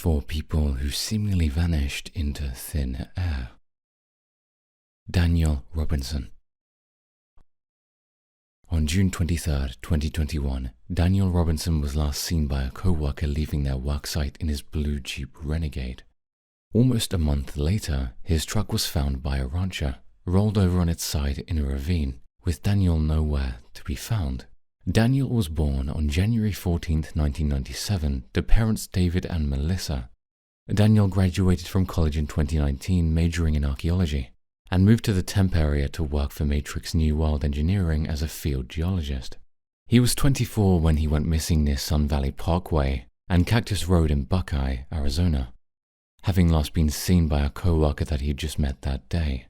4 people who seemingly vanished into thin air. Daniel Robinson. On June 23, 2021, Daniel Robinson was last seen by a co-worker leaving their worksite in his blue Jeep Renegade. Almost a month later, his truck was found by a rancher, rolled over on its side in a ravine, with Daniel nowhere to be found. Daniel was born on January 14, 1997, to parents David and Melissa. Daniel graduated from college in 2019, majoring in archaeology, and moved to the Tempe area to work for Matrix New World Engineering as a field geologist. He was 24 when he went missing near Sun Valley Parkway and Cactus Road in Buckeye, Arizona, having last been seen by a co-worker that he had just met that day.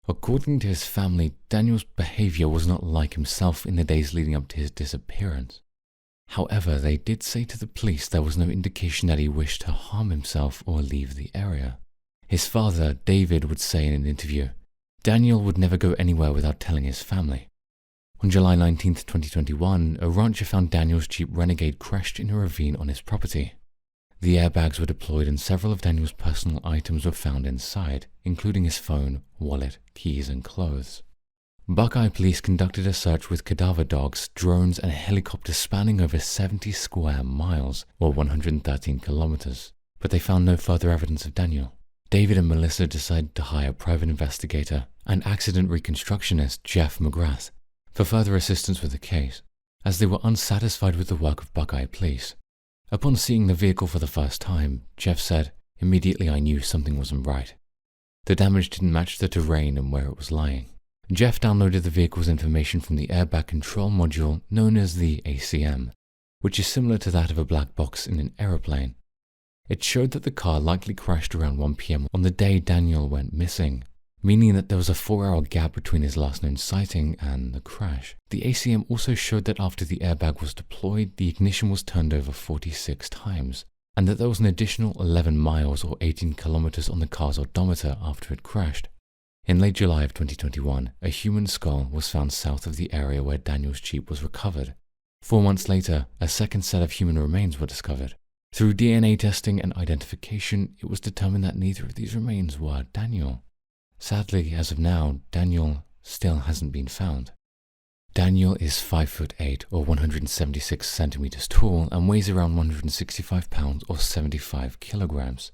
According to his family, Daniel's behavior was not like himself in the days leading up to his disappearance. However, they did say to the police there was no indication that he wished to harm himself or leave the area. His father, David, would say in an interview, Daniel would never go anywhere without telling his family. On July 19, 2021, a rancher found Daniel's Jeep Renegade crashed in a ravine on his property. The airbags were deployed and several of Daniel's personal items were found inside, including his phone, wallet, keys, and clothes. Buckeye police conducted a search with cadaver dogs, drones, and helicopters spanning over 70 square miles, or 113 kilometers, but they found no further evidence of Daniel. David and Melissa decided to hire private investigator and accident reconstructionist Jeff McGrath for further assistance with the case, as they were unsatisfied with the work of Buckeye police. Upon seeing the vehicle for the first time, Jeff said, "Immediately I knew something wasn't right. The damage didn't match the terrain and where it was lying." Jeff downloaded the vehicle's information from the airbag control module known as the ACM, which is similar to that of a black box in an aeroplane. It showed that the car likely crashed around 1 p.m. on the day Daniel went missing, meaning that there was a 4-hour gap between his last known sighting and the crash. The ACM also showed that after the airbag was deployed, the ignition was turned over 46 times, and that there was an additional 11 miles or 18 kilometers on the car's odometer after it crashed. In late July of 2021, a human skull was found south of the area where Daniel's Jeep was recovered. 4 months later, a second set of human remains were discovered. Through DNA testing and identification, it was determined that neither of these remains were Daniel. Sadly, as of now, Daniel still hasn't been found. Daniel is 5'8" or 176 centimeters tall and weighs around 165 pounds or 75 kilograms.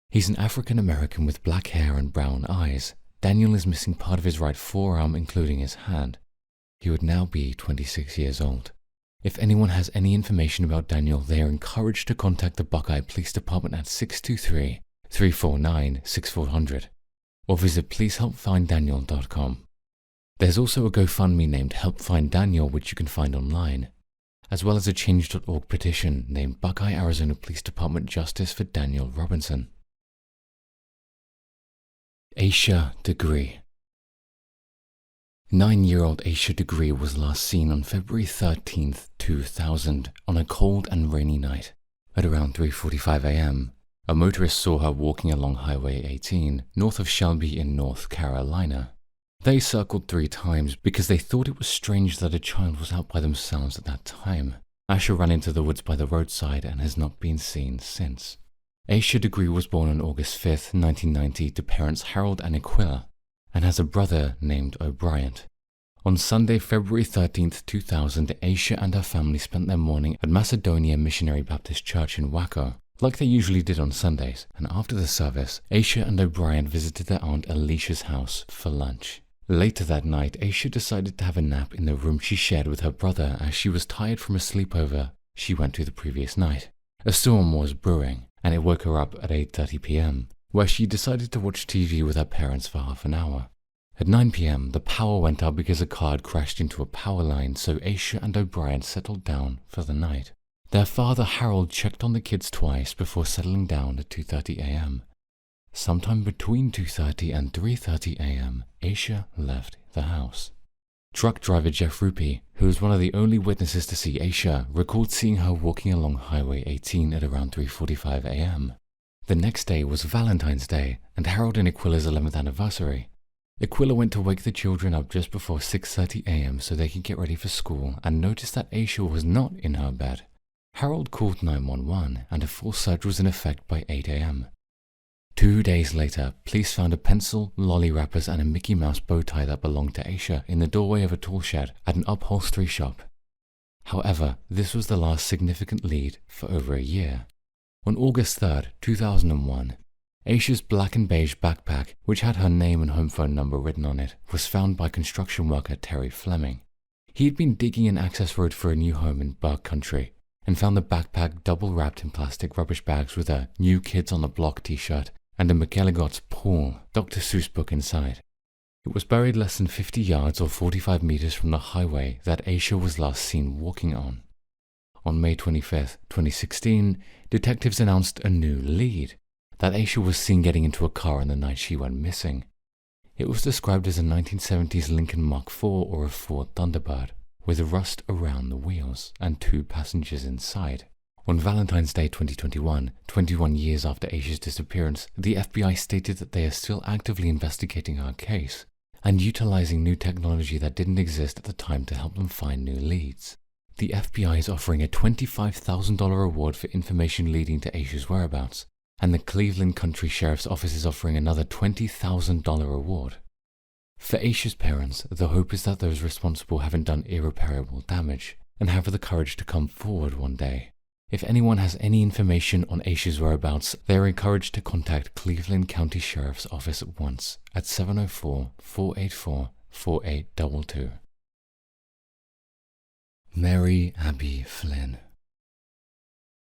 He's an African American with black hair and brown eyes. Daniel is missing part of his right forearm, including his hand. He would now be 26 years old. If anyone has any information about Daniel, they are encouraged to contact the Buckeye Police Department at 623-349-6400 or visit pleasehelpfinddaniel.com. There's also a GoFundMe named Help Find Daniel, which you can find online, as well as a Change.org petition named Buckeye Arizona Police Department Justice for Daniel Robinson. Asha Degree. 9-year-old Asha Degree was last seen on February 13, 2000, on a cold and rainy night. At around 3:45 a.m., a motorist saw her walking along Highway 18, north of Shelby in North Carolina. They circled 3 times because they thought it was strange that a child was out by themselves at that time. Asha ran into the woods by the roadside and has not been seen since. Asha Degree was born on August 5, 1990 to parents Harold and Aquila, and has a brother named O'Brien. On Sunday, February 13, 2000, Asha and her family spent their morning at Macedonia Missionary Baptist Church in Waco, like they usually did on Sundays, and after the service, Asha and O'Brien visited their aunt Alicia's house for lunch. Later that night, Asha decided to have a nap in the room she shared with her brother as she was tired from a sleepover she went to the previous night. A storm was brewing, and it woke her up at 8:30 p.m., where she decided to watch TV with her parents for half an hour. At 9 p.m., the power went out because a car had crashed into a power line, so Asha and O'Brien settled down for the night. Their father, Harold, checked on the kids twice before settling down at 2:30 a.m. Sometime between 2:30 and 3:30 a.m., Asha left the house. Truck driver Jeff Rupi, who was one of the only witnesses to see Asha, recalled seeing her walking along Highway 18 at around 3:45 a.m. The next day was Valentine's Day and Harold and Aquila's 11th anniversary. Aquila went to wake the children up just before 6:30 a.m. so they could get ready for school and noticed that Asha was not in her bed. Harold called 911 and a full search was in effect by 8 a.m. 2 days later, police found a pencil, lolly wrappers and a Mickey Mouse bow tie that belonged to Asha in the doorway of a tool shed at an upholstery shop. However, this was the last significant lead for over a year. On August 3, 2001, Asha's black and beige backpack, which had her name and home phone number written on it, was found by construction worker Terry Fleming. He had been digging an access road for a new home in Burke Country and found the backpack double wrapped in plastic rubbish bags with a New Kids on the Block t-shirt and a McElligot's Paul, Dr. Seuss book inside. It was buried less than 50 yards or 45 meters from the highway that Asha was last seen walking on. On May 25, 2016, detectives announced a new lead, that Asha was seen getting into a car on the night she went missing. It was described as a 1970s Lincoln Mark IV or a Ford Thunderbird, with rust around the wheels and 2 passengers inside. On Valentine's Day 2021, 21 years after Asha's disappearance, the FBI stated that they are still actively investigating her case and utilizing new technology that didn't exist at the time to help them find new leads. The FBI is offering a $25,000 reward for information leading to Asha's whereabouts, and the Cleveland Country Sheriff's Office is offering another $20,000 reward. For Asha's parents, the hope is that those responsible haven't done irreparable damage and have the courage to come forward one day. If anyone has any information on Asha's whereabouts, they are encouraged to contact Cleveland County Sheriff's Office at once at 704-484-4822. Mary Abbie Flynn.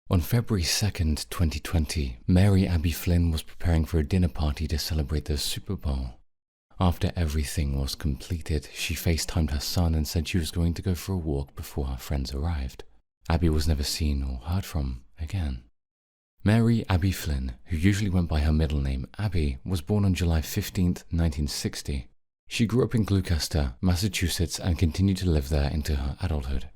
On February 2nd, 2020, Mary Abbie Flynn was preparing for a dinner party to celebrate the Super Bowl. After everything was completed, she FaceTimed her son and said she was going to go for a walk before her friends arrived. Abbie was never seen or heard from again. Mary Abbie Flynn, who usually went by her middle name Abbie, was born on July 15, 1960. She grew up in Gloucester, Massachusetts, and continued to live there into her adulthood.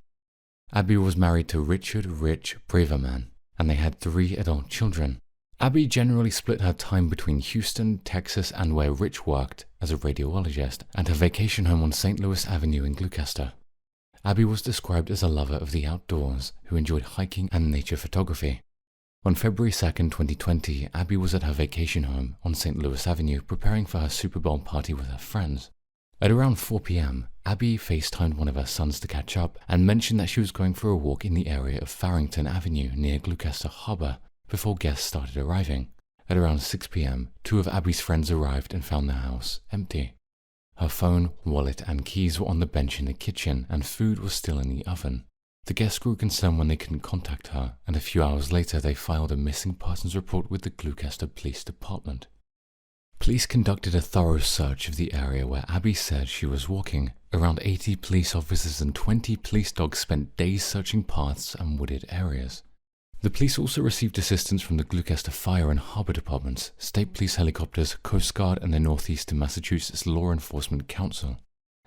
Abbie was married to Richard Rich Braverman, and they had 3 adult children. Abbie generally split her time between Houston, Texas, and where Rich worked as a radiologist, and her vacation home on St. Louis Avenue in Gloucester. Abbie was described as a lover of the outdoors who enjoyed hiking and nature photography. On February 2, 2020, Abbie was at her vacation home on St. Louis Avenue preparing for her Super Bowl party with her friends. At around 4 p.m., Abbie FaceTimed one of her sons to catch up and mentioned that she was going for a walk in the area of Farrington Avenue near Gloucester Harbor before guests started arriving. At around 6 p.m., 2 of Abbie's friends arrived and found the house empty. Her phone, wallet, and keys were on the bench in the kitchen, and food was still in the oven. The guests grew concerned when they couldn't contact her, and a few hours later they filed a missing persons report with the Gloucester Police Department. Police conducted a thorough search of the area where Abbie said she was walking. Around 80 police officers and 20 police dogs spent days searching paths and wooded areas. The police also received assistance from the Gloucester Fire and Harbor Departments, State Police helicopters, Coast Guard, and the Northeastern Massachusetts Law Enforcement Council.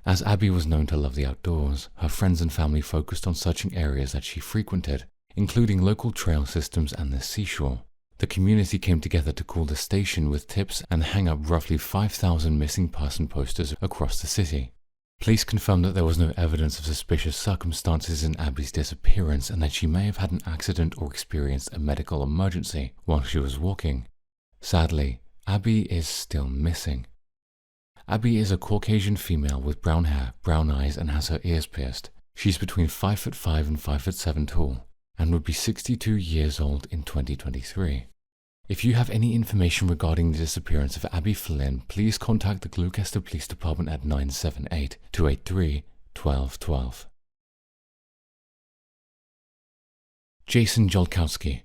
As Abbie was known to love the outdoors, her friends and family focused on searching areas that she frequented, including local trail systems and the seashore. The community came together to call the station with tips and hang up roughly 5,000 missing person posters across the city. Police confirmed that there was no evidence of suspicious circumstances in Abbie's disappearance and that she may have had an accident or experienced a medical emergency while she was walking. Sadly, Abbie is still missing. Abbie is a Caucasian female with brown hair, brown eyes, and has her ears pierced. She's between 5'5" and 5'7" tall, and would be 62 years old in 2023. If you have any information regarding the disappearance of Abbie Flynn, please contact the Gloucester Police Department at 978-283-1212. Jason Jolkowski.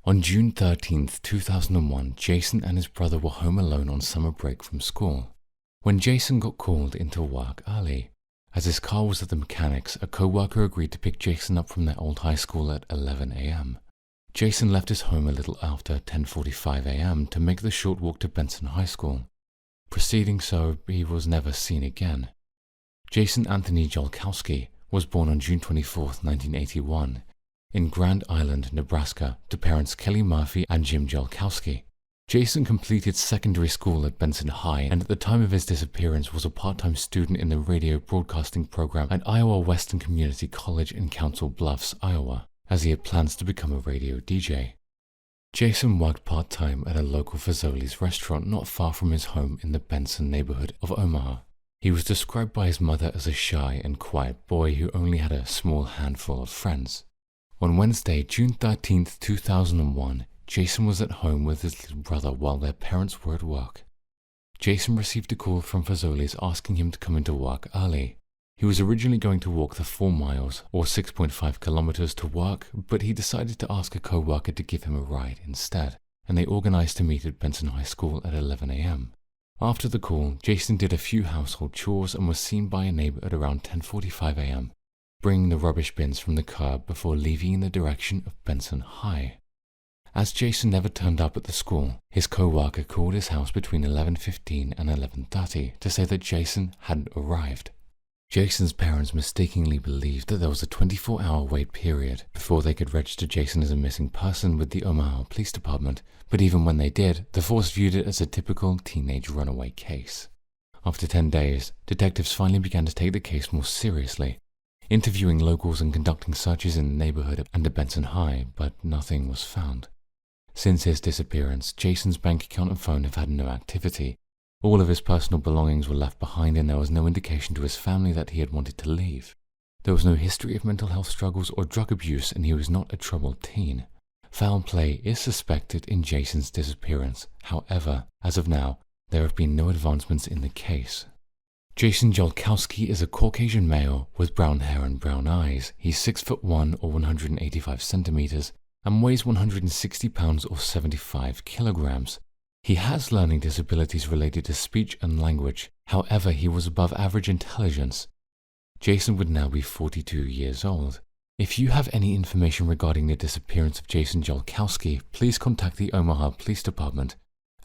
On June 13, 2001, Jason and his brother were home alone on summer break from school when Jason got called into work early. As his car was at the mechanic's, a co-worker agreed to pick Jason up from their old high school at 11 a.m. Jason left his home a little after 10:45 a.m. to make the short walk to Benson High School. Proceeding so, he was never seen again. Jason Anthony Jolkowski was born on June 24, 1981, in Grand Island, Nebraska, to parents Kelly Murphy and Jim Jolkowski. Jason completed secondary school at Benson High, and at the time of his disappearance was a part-time student in the radio broadcasting program at Iowa Western Community College in Council Bluffs, Iowa, as he had plans to become a radio DJ. Jason worked part-time at a local Fazoli's restaurant not far from his home in the Benson neighborhood of Omaha. He was described by his mother as a shy and quiet boy who only had a small handful of friends. On Wednesday, June 13, 2001, Jason was at home with his little brother while their parents were at work. Jason received a call from Fazoli's asking him to come into work early. He was originally going to walk the 4 miles, or 6.5 kilometers to work, but he decided to ask a co-worker to give him a ride instead, and they organized to meet at Benson High School at 11 a.m. After the call, Jason did a few household chores and was seen by a neighbor at around 10:45 a.m., bringing the rubbish bins from the curb before leaving in the direction of Benson High. As Jason never turned up at the school, his co-worker called his house between 11:15 and 11:30 to say that Jason hadn't arrived. Jason's parents mistakenly believed that there was a 24-hour wait period before they could register Jason as a missing person with the Omaha Police Department, but even when they did, the force viewed it as a typical teenage runaway case. After 10 days, detectives finally began to take the case more seriously, interviewing locals and conducting searches in the neighborhood and at Benson High, but nothing was found. Since his disappearance, Jason's bank account and phone have had no activity. All of his personal belongings were left behind, and there was no indication to his family that he had wanted to leave. There was no history of mental health struggles or drug abuse, and he was not a troubled teen. Foul play is suspected in Jason's disappearance. However, as of now, there have been no advancements in the case. Jason Jolkowski is a Caucasian male with brown hair and brown eyes. He's 6'1" or 185 centimeters and weighs 160 pounds or 75 kilograms. He has learning disabilities related to speech and language. However, he was above average intelligence. Jason would now be 42 years old. If you have any information regarding the disappearance of Jason Jolkowski, please contact the Omaha Police Department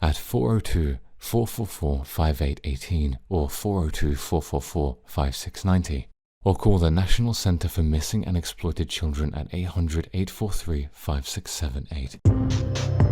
at 402-444-5818 or 402-444-5690, or call the National Center for Missing and Exploited Children at 800-843-5678.